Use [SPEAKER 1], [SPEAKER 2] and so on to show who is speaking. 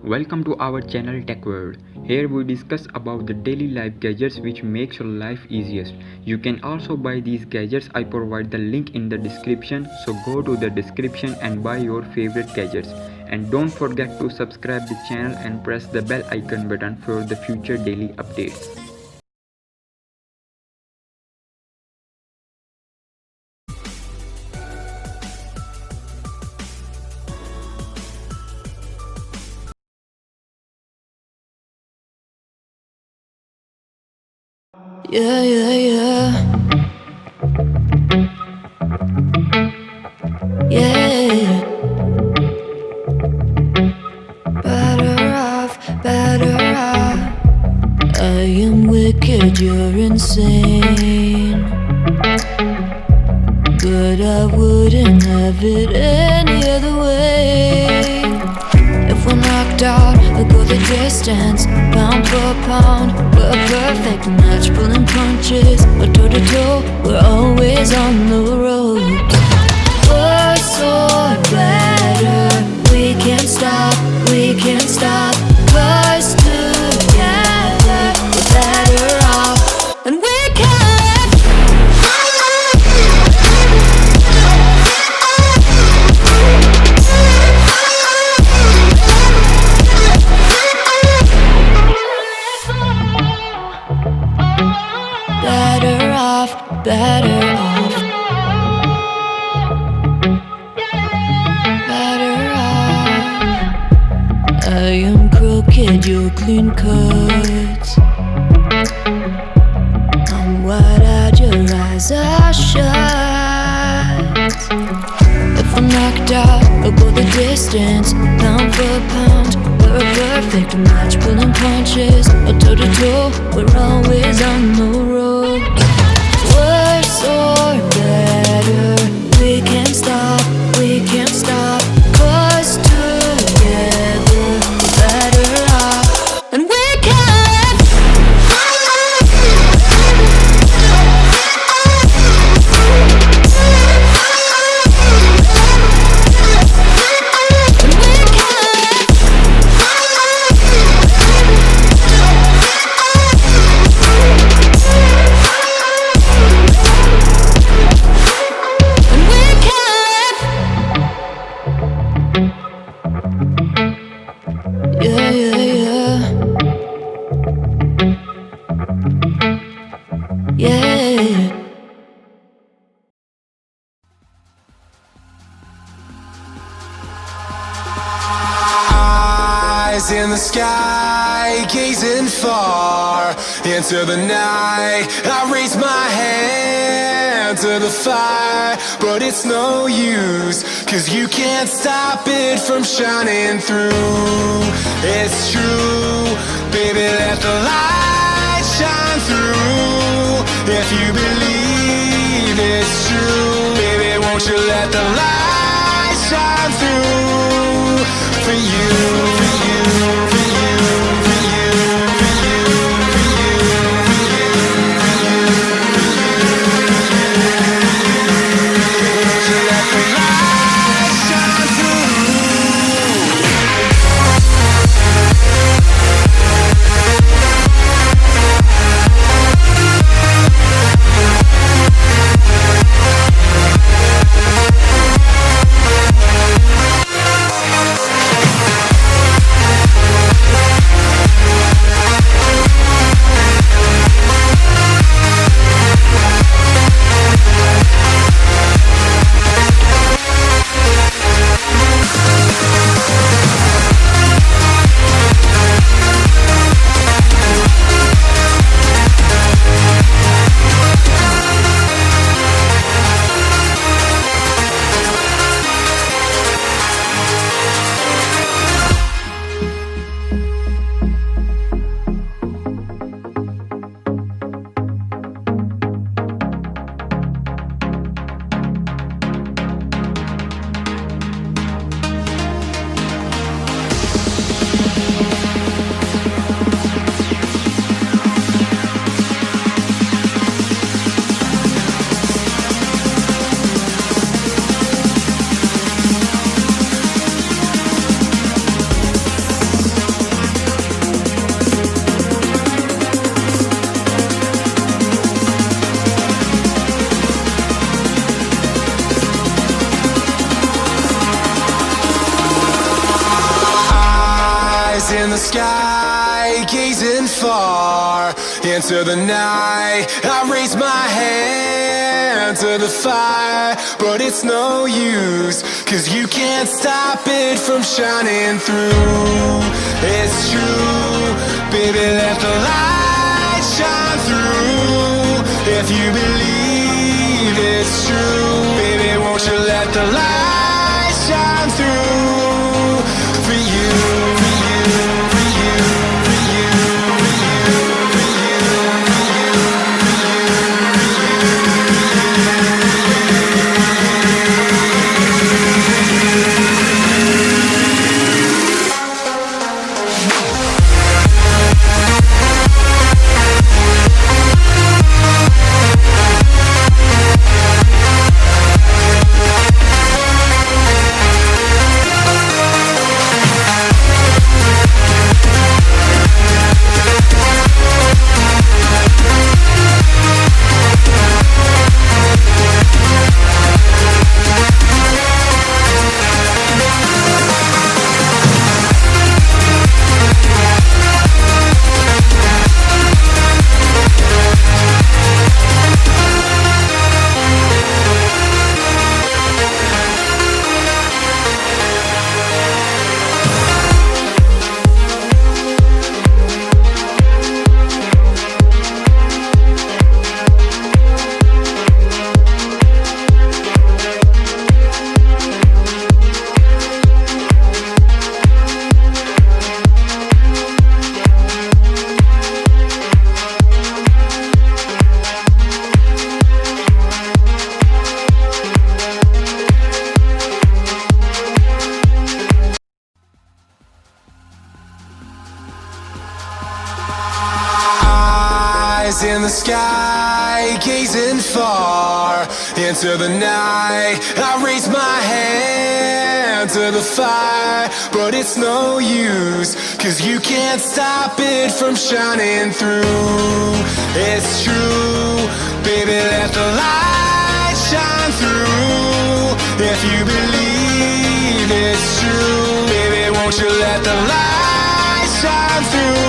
[SPEAKER 1] Welcome to our channel Tech World. Here we discuss about the daily life gadgets which makes your life easiest. You can also buy these gadgets. I provide the link in the description, so go to the description and buy your favorite gadgets. And don't forget to subscribe the channel and press the bell icon button for the future daily updates.
[SPEAKER 2] Yeah, yeah, yeah. Yeah. Better off, better off. I am wicked, you're insane. But I wouldn't have it any other way. If we're knocked out, we'll go the distance, pound for pound. We're a perfect match, pulling punches. We're toe to toe, we're always on the road. We're so better, we can't stop, we can't stop. 'Cause together we're better off, and we can. Better off, better off. Better off. I am crooked, you're clean cut. I'm wide-eyed, your eyes are shut. If we're knocked out, we'll go the distance, pound for pound. We're a perfect match, pulling punches. We're toe to toe, we're always on the road. We're so better, we can't stop, we can't stop. 'Cause together we're better off, and we can. Yeah, yeah, yeah. Yeah.
[SPEAKER 3] Eyes in the sky, gazing far into the night. I raise my hand to the fire, but it's no use, 'cause you can't stop it from shining through. It's true, baby, let the light shine through. If you believe it's true, baby, won't you let the light shine through for you, for you, for you, for you, for you, for you, for you, for you, won't you let the light shine through? Eyes in the sky, gazing far into the night. I raise my hand to the fire, but it's no use, 'cause you can't stop it from shining through. It's true, baby, let the light shine through. If you believe it's true, baby, won't you let the light shine through for you, for you, for you, for you, for you, for you, for you, in the sky, gazing far into the night. I raise my hand to the fire, but it's no use, 'cause you can't stop it from shining through. It's true, baby, let the